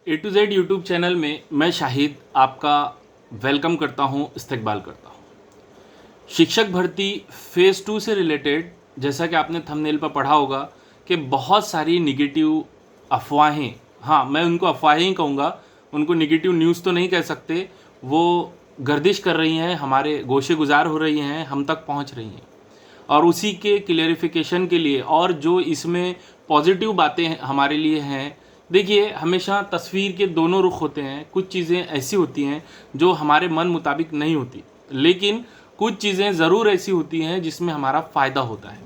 A to Z YouTube channel में मैं शाहिद आपका वेलकम करता हूं, इस्तकबाल करता हूं। शिक्षक भर्ती फेज़ 2 से रिलेटेड जैसा कि आपने थंबनेल पर पढ़ा होगा कि बहुत सारी निगेटिव अफवाहें, हाँ मैं उनको अफवाहें ही कहूँगा, उनको निगेटिव न्यूज़ तो नहीं कह सकते, वो गर्दिश कर रही हैं, हमारे गोशे गुजार हो रही हैं, हम तक पहुँच रही हैं। और उसी के क्लियरिफिकेशन के लिए और जो इसमें पॉजिटिव बातें हमारे लिए हैं, देखिए हमेशा तस्वीर के दोनों रुख होते हैं। कुछ चीज़ें ऐसी होती हैं जो हमारे मन मुताबिक नहीं होती, लेकिन कुछ चीज़ें ज़रूर ऐसी होती हैं जिसमें हमारा फ़ायदा होता है।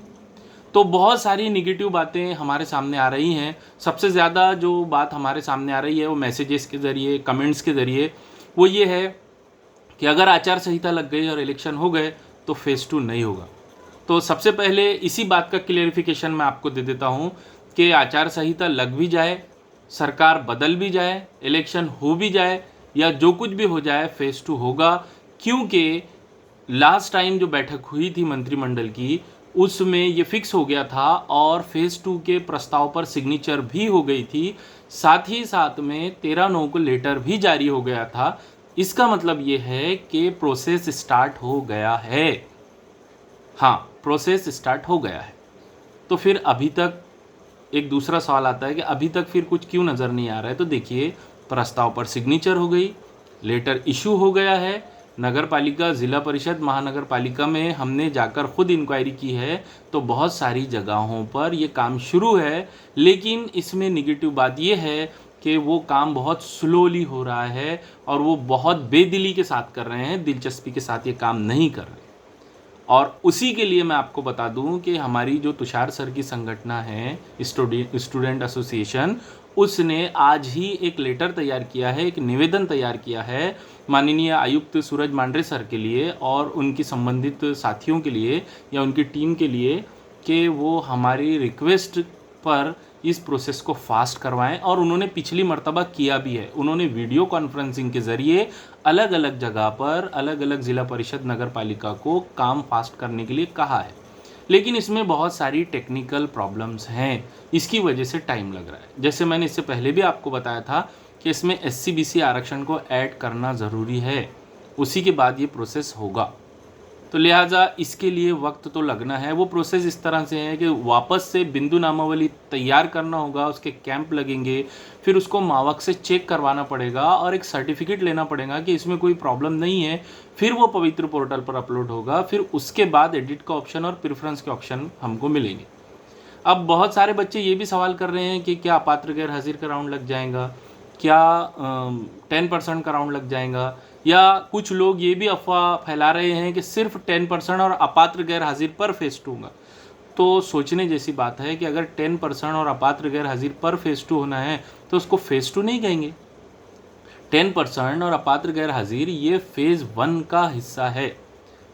तो बहुत सारी निगेटिव बातें हमारे सामने आ रही हैं। सबसे ज़्यादा जो बात हमारे सामने आ रही है वो मैसेजेस के ज़रिए, कमेंट्स के ज़रिए, वो ये है कि अगर आचार संहिता लग गई और इलेक्शन हो गए तो फेज़ 2 नहीं होगा। तो सबसे पहले इसी बात का क्लियरिफिकेशन मैं आपको दे देता हूँ कि आचार संहिता लग भी जाए, सरकार बदल भी जाए, इलेक्शन हो भी जाए या जो कुछ भी हो जाए, फेज़ 2 होगा। क्योंकि लास्ट टाइम जो बैठक हुई थी मंत्रिमंडल की, उसमें ये फिक्स हो गया था और फेज़ 2 के प्रस्ताव पर सिग्नेचर भी हो गई थी। साथ ही साथ में 13/9 को लेटर भी जारी हो गया था। इसका मतलब ये है कि प्रोसेस स्टार्ट हो गया है। हाँ, प्रोसेस स्टार्ट हो गया है। तो फिर अभी तक एक दूसरा सवाल आता है कि अभी तक फिर कुछ क्यों नज़र नहीं आ रहा है। तो देखिए, प्रस्ताव पर सिग्नेचर हो गई, लेटर इशू हो गया है, नगर पालिका, ज़िला परिषद, महानगर पालिका में हमने जाकर खुद इंक्वायरी की है, तो बहुत सारी जगहों पर ये काम शुरू है। लेकिन इसमें निगेटिव बात ये है कि वो काम बहुत स्लोली हो रहा है और वो बहुत बेदिली के साथ कर रहे हैं, दिलचस्पी के साथ ये काम नहीं कर रहे। और उसी के लिए मैं आपको बता दूं कि हमारी जो तुषार सर की संगठना है, स्टूडेंट एसोसिएशन, उसने आज ही एक लेटर तैयार किया है, एक निवेदन तैयार किया है माननीय आयुक्त सूरज मांढरे सर के लिए और उनकी संबंधित साथियों के लिए या उनकी टीम के लिए कि वो हमारी रिक्वेस्ट पर इस प्रोसेस को फास्ट करवाएं। और उन्होंने पिछली मर्तबा किया भी है। उन्होंने वीडियो कॉन्फ्रेंसिंग के ज़रिए अलग अलग जगह पर अलग अलग ज़िला परिषद, नगर पालिका को काम फास्ट करने के लिए कहा है। लेकिन इसमें बहुत सारी टेक्निकल प्रॉब्लम्स हैं, इसकी वजह से टाइम लग रहा है। जैसे मैंने इससे पहले भी आपको बताया था कि इसमें SC BC आरक्षण को ऐड करना ज़रूरी है, उसी के बाद ये प्रोसेस होगा। तो लिहाजा इसके लिए वक्त तो लगना है। वो प्रोसेस इस तरह से है कि वापस से बिंदु नामावली तैयार करना होगा, उसके कैंप लगेंगे, फिर उसको मावक से चेक करवाना पड़ेगा और एक सर्टिफिकेट लेना पड़ेगा कि इसमें कोई प्रॉब्लम नहीं है। फिर वो पवित्र पोर्टल पर अपलोड होगा, फिर उसके बाद एडिट का ऑप्शन और प्रेफरेंस के ऑप्शन हमको मिलेंगे। अब बहुत सारे बच्चे ये भी सवाल कर रहे हैं कि क्या अपात्र गैर हाजिर का राउंड लग जाएगा, क्या 10% का राउंड लग जाएगा, या कुछ लोग ये भी अफवाह फैला रहे हैं कि सिर्फ 10% और अपात्र गैर हाजिर पर फेज़ 2 होगा। तो सोचने जैसी बात है कि अगर 10% और अपात्र गैर हाजिर पर फेज़ 2 होना है तो उसको फेज़ 2 नहीं कहेंगे। 10% और अपात्र गैर हाजिर ये फेज़ 1 का हिस्सा है,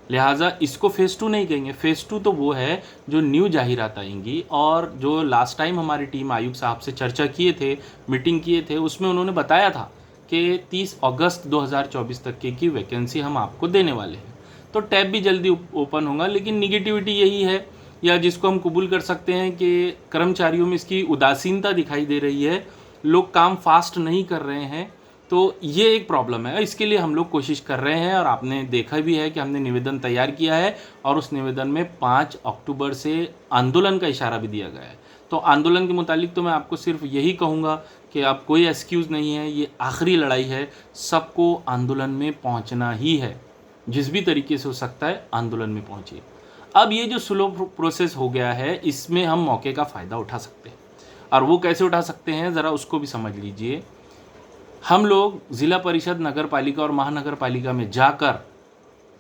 लिहाजा इसको फेज़ 2 नहीं कहेंगे। फेज़ 2 तो वो है जो न्यू जाहिरात आएंगी। और जो लास्ट टाइम हमारी टीम आयुक्त साहब से चर्चा किए थे, मीटिंग किए थे, उसमें उन्होंने बताया था कि 30 अगस्त 2024 तक की वैकेंसी हम आपको देने वाले हैं। तो टैब भी जल्दी ओपन होगा। लेकिन निगेटिविटी यही है, या जिसको हम कबूल कर सकते हैं कि कर्मचारियों में इसकी उदासीनता दिखाई दे रही है, लोग काम फास्ट नहीं कर रहे हैं। तो ये एक प्रॉब्लम है। इसके लिए हम लोग कोशिश कर रहे हैं और आपने देखा भी है कि हमने निवेदन तैयार किया है और उस निवेदन में 5 अक्टूबर से आंदोलन का इशारा भी दिया गया है। तो आंदोलन के मुतालिक तो मैं आपको सिर्फ यही कहूँगा कि अब कोई एक्सक्यूज़ नहीं है, ये आखिरी लड़ाई है, सबको आंदोलन में पहुँचना ही है। जिस भी तरीके से हो सकता है आंदोलन में पहुँचिए। अब ये जो स्लो प्रोसेस हो गया है, इसमें हम मौके का फ़ायदा उठा सकते हैं। और वो कैसे उठा सकते हैं, ज़रा उसको भी समझ लीजिए। हम लोग ज़िला परिषद, नगर पालिका और महानगर पालिका में जाकर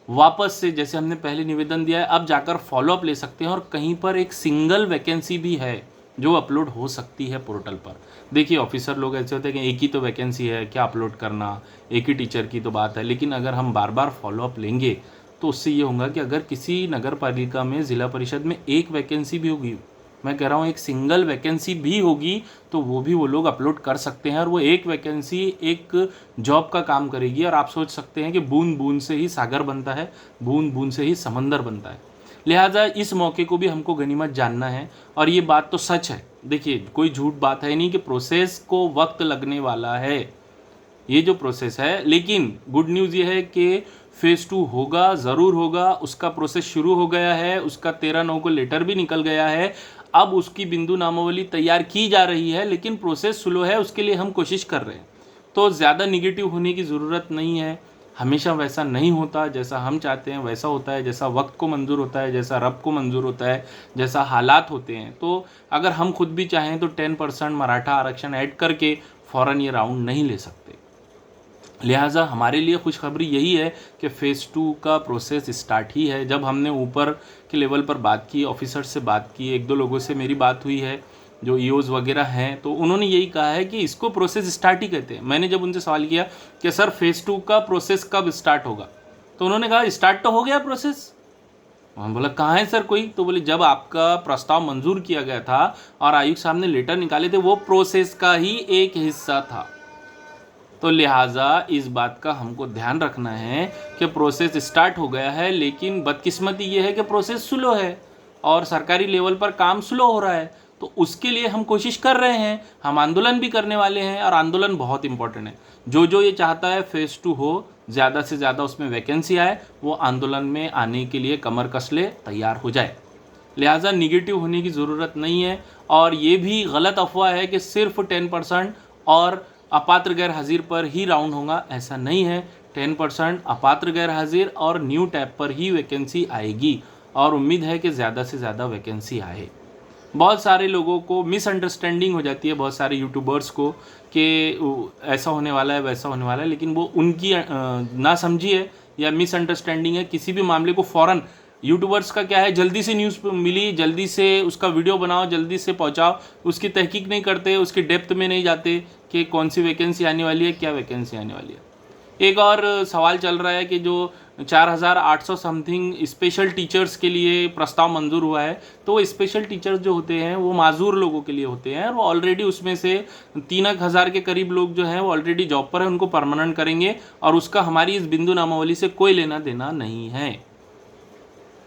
वापस से, जैसे हमने पहले निवेदन दिया है, अब जाकर फॉलोअप ले सकते हैं। और कहीं पर एक सिंगल वैकेंसी भी है जो अपलोड हो सकती है पोर्टल पर। देखिए, ऑफिसर लोग ऐसे होते हैं कि एक ही तो वैकेंसी है, क्या अपलोड करना, एक ही टीचर की तो बात है। लेकिन अगर हम बार बार फॉलोअप लेंगे तो उससे ये होगा कि अगर किसी नगर पालिका में, ज़िला परिषद में एक वैकेंसी भी होगी, मैं कह रहा हूँ एक सिंगल वैकेंसी भी होगी, तो वो लोग अपलोड कर सकते हैं। और वो एक वैकेंसी एक जॉब का काम करेगी। और आप सोच सकते हैं कि बूंद बूंद से ही सागर बनता है, बूंद बूंद से ही समंदर बनता है। लिहाजा इस मौके को भी हमको गनीमत जानना है। और ये बात तो सच है, देखिए कोई झूठ बात है नहीं कि प्रोसेस को वक्त लगने वाला है, ये जो प्रोसेस है। लेकिन गुड न्यूज़ ये है कि फेज़ 2 होगा, ज़रूर होगा। उसका प्रोसेस शुरू हो गया है, उसका 13/9 को लेटर भी निकल गया है। अब उसकी बिंदु नामावली तैयार की जा रही है, लेकिन प्रोसेस स्लो है, उसके लिए हम कोशिश कर रहे हैं। तो ज़्यादा निगेटिव होने की ज़रूरत नहीं है। हमेशा वैसा नहीं होता, जैसा हम चाहते हैं वैसा होता है, जैसा वक्त को मंजूर होता है, जैसा रब को मंजूर होता है, जैसा हालात होते हैं। तो अगर हम खुद भी चाहें तो 10% मराठा आरक्षण ऐड करके फ़ौरन ये राउंड नहीं ले सकते। लिहाजा हमारे लिए खुशखबरी यही है कि फ़ेज़ 2 का प्रोसेस स्टार्ट ही है। जब हमने ऊपर के लेवल पर बात की, ऑफिसर से बात की, एक दो लोगों से मेरी बात हुई है जो ईओज़ वगैरह हैं, तो उन्होंने यही कहा है कि इसको प्रोसेस स्टार्ट ही कहते हैं। मैंने जब उनसे सवाल किया कि सर फ़ेज़ 2 का प्रोसेस कब स्टार्ट होगा, तो उन्होंने कहा स्टार्ट तो हो गया प्रोसेस। हम बोला कहाँ है सर कोई, तो बोले जब आपका प्रस्ताव मंजूर किया गया था और आयुक्त साहब ने लेटर निकाले थे, वो प्रोसेस का ही एक हिस्सा था। तो लिहाजा इस बात का हमको ध्यान रखना है कि प्रोसेस स्टार्ट हो गया है, लेकिन बदकिस्मती ये है कि प्रोसेस स्लो है और सरकारी लेवल पर काम स्लो हो रहा है। तो उसके लिए हम कोशिश कर रहे हैं, हम आंदोलन भी करने वाले हैं, और आंदोलन बहुत इंपॉर्टेंट है। जो ये चाहता है फ़ेज़ 2 हो, ज़्यादा से ज़्यादा उसमें वैकेंसी आए, वो आंदोलन में आने के लिए कमर कस ले, तैयार हो जाए। लिहाजा निगेटिव होने की ज़रूरत नहीं है। और ये भी गलत अफवाह है कि सिर्फ 10% और अपात्र गैर हाजिर पर ही राउंड होगा, ऐसा नहीं है। 10% अपात्र गैर हाजिर और न्यू टैब पर ही वैकेंसी आएगी, और उम्मीद है कि ज़्यादा से ज़्यादा वैकेंसी आए। बहुत सारे लोगों को मिसअंडरस्टैंडिंग हो जाती है, बहुत सारे यूट्यूबर्स को, कि ऐसा होने वाला है वैसा होने वाला है, लेकिन वो उनकी ना समझी है या मिसअंडरस्टैंडिंग है। किसी भी मामले को फ़ौरन, यूट्यूबर्स का क्या है, जल्दी से न्यूज़ मिली, जल्दी से उसका वीडियो बनाओ, जल्दी से पहुंचाओ, उसकी तहकीक नहीं करते, उसके डेप्थ में नहीं जाते कि कौन सी वैकेंसी आने वाली है, क्या वैकेंसी आने वाली है। एक और सवाल चल रहा है कि जो 4800 समथिंग स्पेशल टीचर्स के लिए प्रस्ताव मंजूर हुआ है, तो वो स्पेशल टीचर्स जो होते हैं वो माजूर लोगों के लिए होते हैं, और वो ऑलरेडी उसमें से 3000 के करीब लोग जो हैं वो ऑलरेडी जॉब पर हैं, उनको परमानेंट करेंगे, और उसका हमारी इस बिंदु नामावली से कोई लेना देना नहीं है।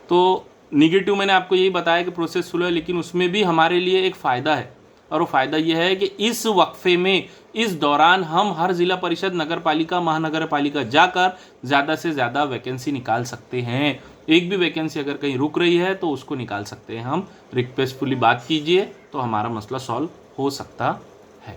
तो निगेटिव मैंने आपको यही बताया कि प्रोसेस स्लो है, लेकिन उसमें भी हमारे लिए एक फ़ायदा है, और वो फ़ायदा ये है कि इस वक्फे में, इस दौरान हम हर ज़िला परिषद, नगर पालिका, महानगर पालिका जाकर ज़्यादा से ज़्यादा वैकेंसी निकाल सकते हैं। एक भी वैकेंसी अगर कहीं रुक रही है तो उसको निकाल सकते हैं हम। रिक्वेस्टफुली बात कीजिए तो हमारा मसला सॉल्व हो सकता है।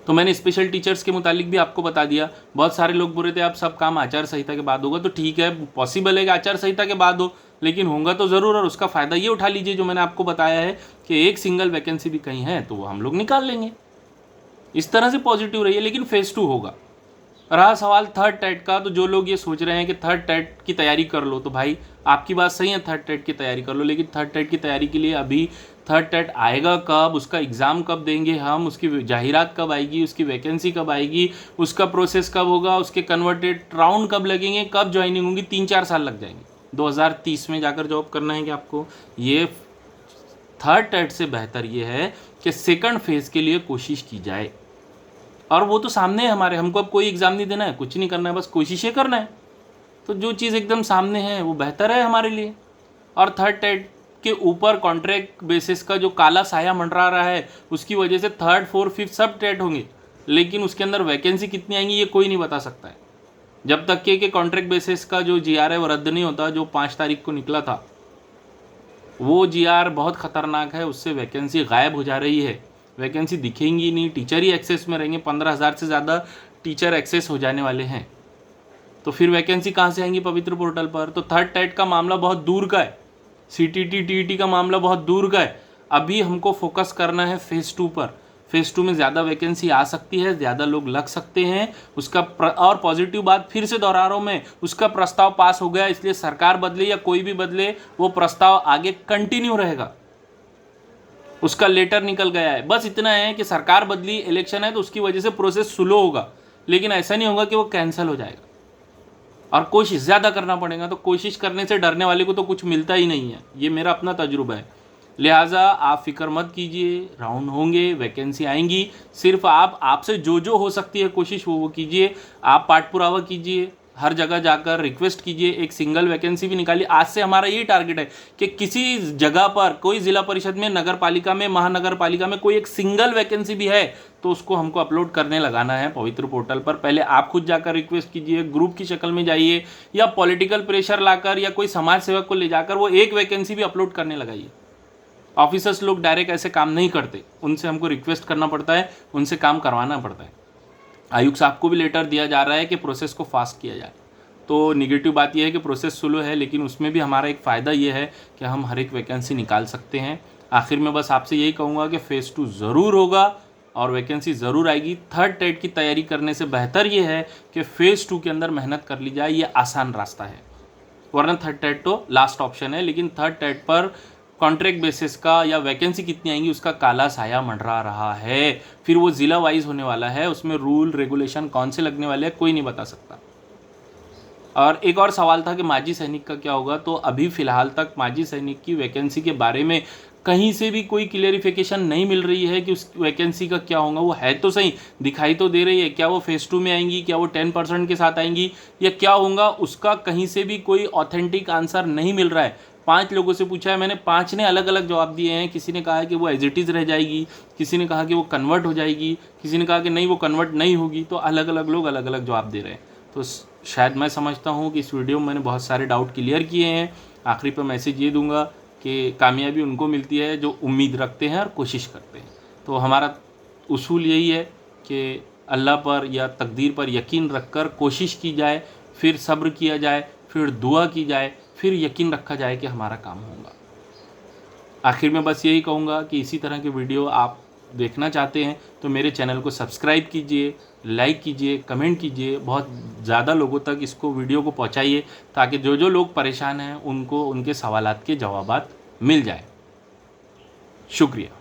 तो मैंने स्पेशल टीचर्स के मुतालिक भी आपको बता दिया। बहुत सारे लोग बोल रहे थे आप सब काम आचार संहिता के बाद होगा, तो ठीक है, पॉसिबल है कि आचार संहिता के बाद हो, लेकिन होगा तो ज़रूर, और उसका फ़ायदा ये उठा लीजिए जो मैंने आपको बताया है कि एक सिंगल वैकेंसी भी कहीं है तो वो हम लोग निकाल लेंगे। इस तरह से पॉजिटिव रहिए, लेकिन फ़ेज़ 2 होगा। रहा सवाल थर्ड टेट का, तो जो लोग ये सोच रहे हैं कि थर्ड टेट की तैयारी कर लो, तो भाई आपकी बात सही है, थर्ड टेट की तैयारी कर लो, लेकिन थर्ड टेट की तैयारी के लिए अभी थर्ड टेट आएगा कब, उसका एग्ज़ाम कब देंगे हम, उसकी जाहिरात कब आएगी, उसकी वैकेंसी कब आएगी, उसका प्रोसेस कब होगा, उसके कन्वर्टेड राउंड कब लगेंगे, कब ज्वाइनिंग होगी, 3-4 साल लग जाएंगे। 2030 में जाकर जॉब करना है कि आपको, ये थर्ड टेट से बेहतर ये है कि सेकंड फेज़ के लिए कोशिश की जाए। और वो तो सामने है हमारे, हमको अब कोई एग्ज़ाम नहीं देना है, कुछ नहीं करना है, बस कोशिशें करना है। तो जो चीज़ एकदम सामने है वो बेहतर है हमारे लिए। और थर्ड टेट के ऊपर कॉन्ट्रैक्ट बेसिस का जो काला साया मंडरा रहा है, उसकी वजह से 3rd 4th 5th सब टेट होंगे, लेकिन उसके अंदर वैकेंसी कितनी आएंगी ये कोई नहीं बता सकता है। जब तक कि कॉन्ट्रैक्ट बेसिस का जो GR है वो रद्द नहीं होता, जो 5 तारीख को निकला था, वो GR बहुत ख़तरनाक है, उससे वैकेंसी गायब हो जा रही है, वैकेंसी दिखेंगी नहीं, टीचर ही एक्सेस में रहेंगे, 15,000 से ज़्यादा टीचर एक्सेस हो जाने वाले हैं, तो फिर वैकेंसी कहाँ से आएंगी पवित्र पोर्टल पर। तो थर्ड टेट का मामला बहुत दूर का है, CTT TET का मामला बहुत दूर का है। अभी हमको फोकस करना है फ़ेज़ 2 पर। फ़ेज़ 2 में ज़्यादा वैकेंसी आ सकती है, ज़्यादा लोग लग सकते हैं, उसका और पॉजिटिव बात फिर से दोहरा रहा हूँ मैं, उसका प्रस्ताव पास हो गया, इसलिए सरकार बदले या कोई भी बदले, वो प्रस्ताव आगे कंटिन्यू रहेगा, उसका लेटर निकल गया है। बस इतना है कि सरकार बदली, इलेक्शन है, तो उसकी वजह से प्रोसेस स्लो होगा, लेकिन ऐसा नहीं होगा कि वो कैंसिल हो जाएगा, और कोशिश ज़्यादा करना पड़ेगा। तो कोशिश करने से डरने वाले को तो कुछ मिलता ही नहीं है, ये मेरा अपना तजुर्बा है। लिहाजा आप फिक्र मत कीजिए, राउंड होंगे, वैकेंसी आएंगी, सिर्फ आपसे जो हो सकती है कोशिश वो कीजिए, आप पाठ पुरावा कीजिए, हर जगह जाकर रिक्वेस्ट कीजिए, एक सिंगल वैकेंसी भी निकालिए। आज से हमारा यही टारगेट है कि किसी जगह पर, कोई ज़िला परिषद में, नगर पालिका में, महानगर पालिका में कोई एक सिंगल वैकेंसी भी है तो उसको हमको अपलोड करने लगाना है पवित्र पोर्टल पर। पहले आप खुद जाकर रिक्वेस्ट कीजिए, ग्रुप की शक्ल में जाइए, या पॉलिटिकल प्रेशर लाकर या कोई समाज सेवक को ले जाकर वो एक वैकेंसी भी अपलोड करने लगाइए। ऑफिसर्स लोग डायरेक्ट ऐसे काम नहीं करते, उनसे हमको रिक्वेस्ट करना पड़ता है, उनसे काम करवाना पड़ता है। आयुक्त साहब को भी लेटर दिया जा रहा है कि प्रोसेस को फास्ट किया जाए। तो निगेटिव बात यह है कि प्रोसेस स्लो है, लेकिन उसमें भी हमारा एक फ़ायदा ये है कि हम हर एक वैकेंसी निकाल सकते हैं। आखिर में बस आपसे यही कहूँगा कि फेज़ 2 ज़रूर होगा और वैकेंसी ज़रूर आएगी। थर्ड टेट की तैयारी करने से बेहतर ये है कि फेज़ 2 के अंदर मेहनत कर ली जाए, ये आसान रास्ता है। वरना थर्ड टेट तो लास्ट ऑप्शन है, लेकिन थर्ड टेट पर कॉन्ट्रैक्ट बेसिस का या वैकेंसी कितनी आएंगी उसका काला साया मंडरा रहा है। फिर वो ज़िला वाइज होने वाला है, उसमें रूल रेगुलेशन कौन से लगने वाले हैं कोई नहीं बता सकता। और एक और सवाल था कि माजी सैनिक का क्या होगा, तो अभी फ़िलहाल तक माजी सैनिक की वैकेंसी के बारे में कहीं से भी कोई क्लियरिफिकेशन नहीं मिल रही है कि उस वैकेंसी का क्या होगा। वो है तो सही, दिखाई तो दे रही है, क्या वो फेज़ 2 में आएंगी, क्या वो 10% के साथ आएंगी या क्या होगा, उसका कहीं से भी कोई ऑथेंटिक आंसर नहीं मिल रहा है। 5 लोगों से पूछा है मैंने, 5 ने अलग अलग जवाब दिए हैं। किसी ने कहा है कि वो एज इट इज़ रह जाएगी, किसी ने कहा कि वो कन्वर्ट हो जाएगी, किसी ने कहा कि नहीं वो कन्वर्ट नहीं होगी। तो अलग अलग लोग अलग अलग जवाब दे रहे हैं। तो शायद मैं समझता हूँ कि इस वीडियो में मैंने बहुत सारे डाउट क्लियर किए हैं। आखिरी पर मैसेज ये दूंगा कि कामयाबी उनको मिलती है जो उम्मीद रखते हैं और कोशिश करते हैं। तो हमारा उसूल यही है कि अल्लाह पर या तकदीर पर यकीन रखकर कोशिश की जाए, फिर सब्र किया जाए, फिर दुआ की जाए, फिर यकीन रखा जाए कि हमारा काम होगा। आखिर में बस यही कहूँगा कि इसी तरह के वीडियो आप देखना चाहते हैं तो मेरे चैनल को सब्सक्राइब कीजिए, लाइक कीजिए, कमेंट कीजिए, बहुत ज़्यादा लोगों तक इसको वीडियो को पहुँचाइए ताकि जो जो लोग परेशान हैं उनको उनके सवालात के जवाबात मिल जाए। शुक्रिया।